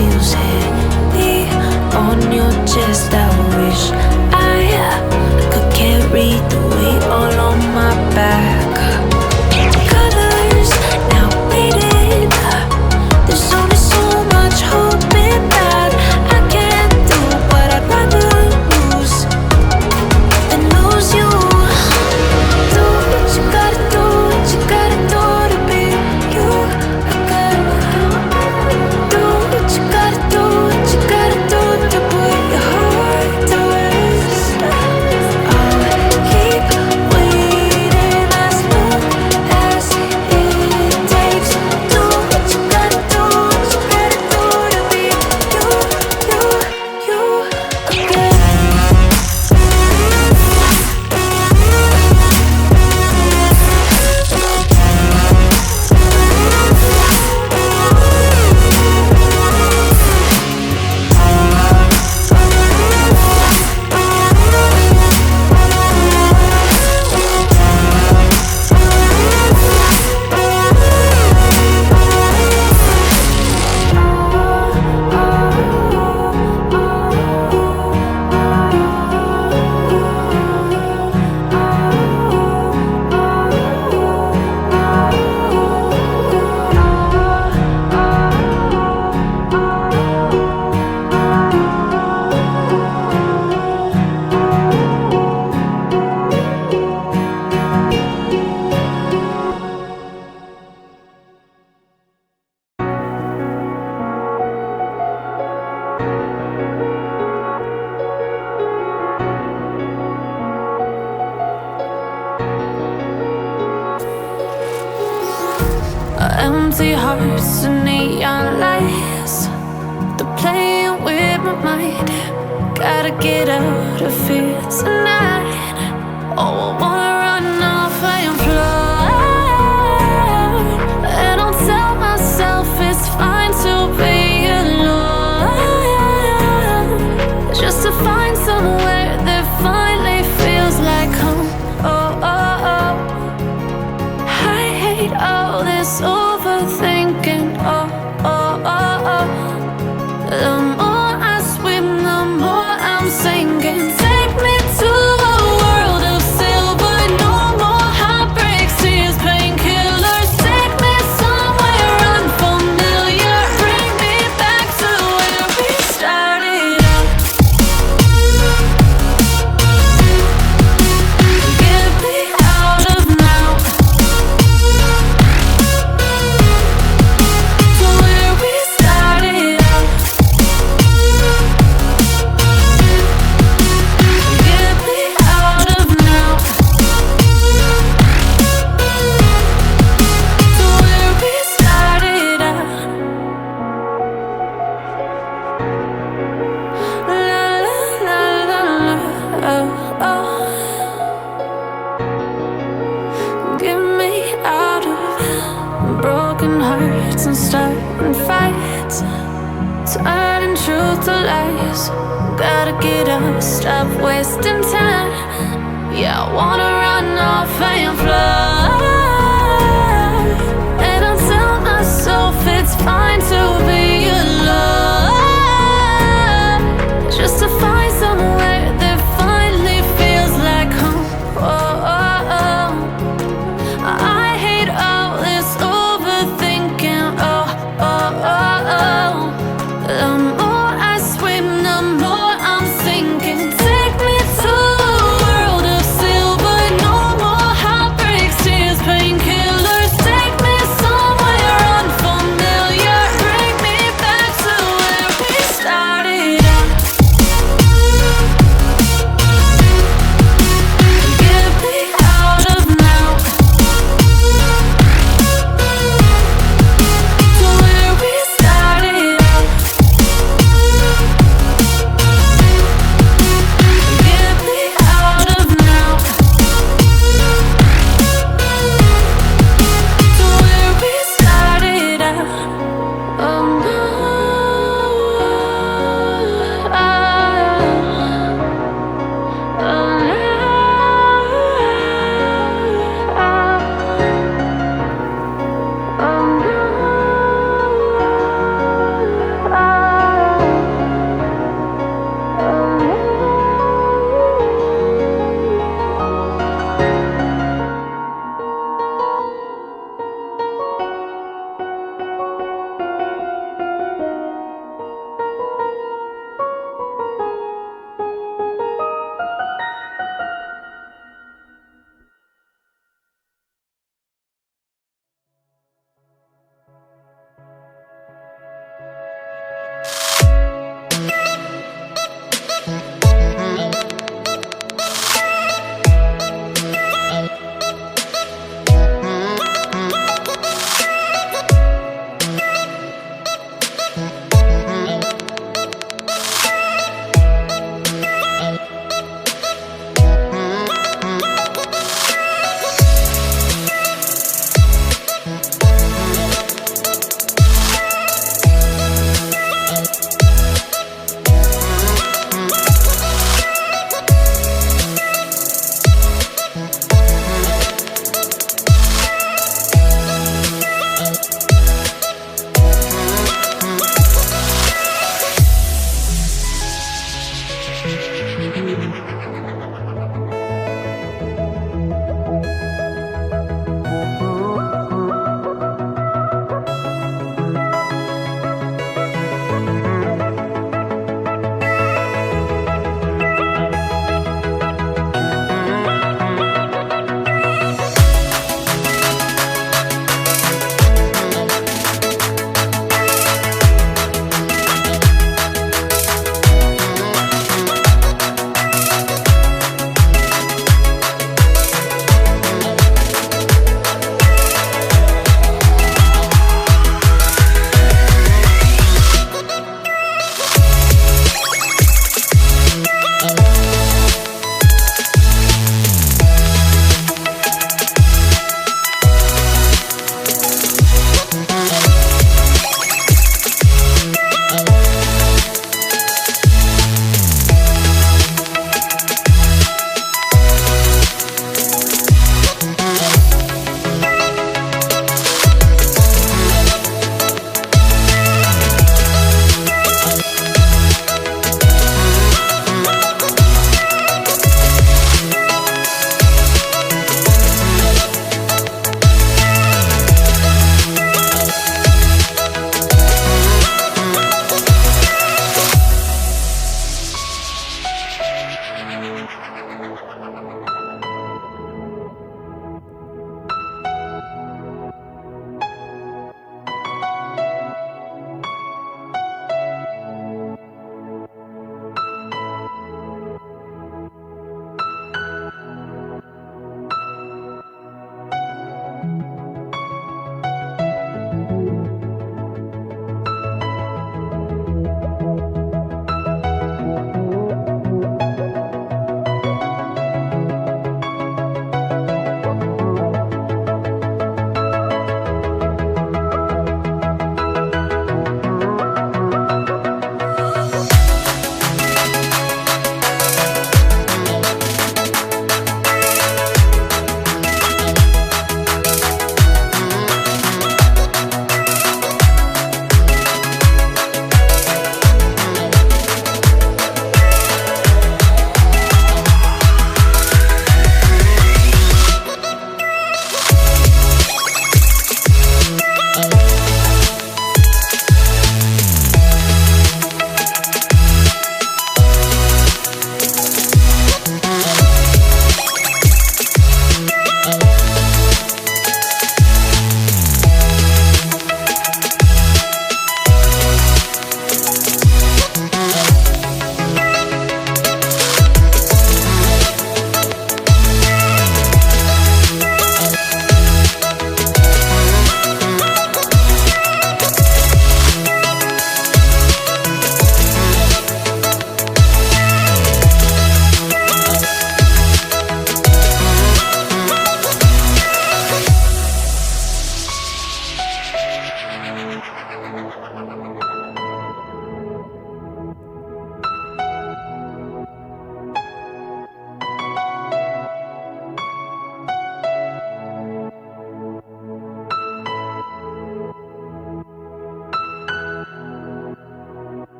feels heavy on your chest. I wish I could carry the weight all on my back. Colors now faded. There's only so much holding back. I can't do what I'd rather lose than lose you. Do what you gotta do, what you gotta do to be you again. Do what you gotta do, what you gotta do to put your heart to rest. I'll keep waiting as long as it takes. Do what you gotta do, what you gotta do to be you again. Empty hearts and neon lights, they're playing with my mind. Gotta get out of here tonight. Oh, I wanna run off and fly, and I'll tell myself it's fine to be alone, just to find somewhere that finally feels like home. Oh, oh, oh. I hate all this overthinking. Oh, oh, oh, oh. The more I swim, the more I'm sinking. Take me to a world of silver. No more heartbreaks, tears, painkillers. Take me somewhere unfamiliar. Bring me back to where we started out. Get me out of now. To where we started out. Get me out of now. To where we started out. La la la la la. Oh, oh. Get me out of broken hearts and starting fights, turning truth to lies. Gotta get up, stop wasting time. Yeah, I wanna run off and fly.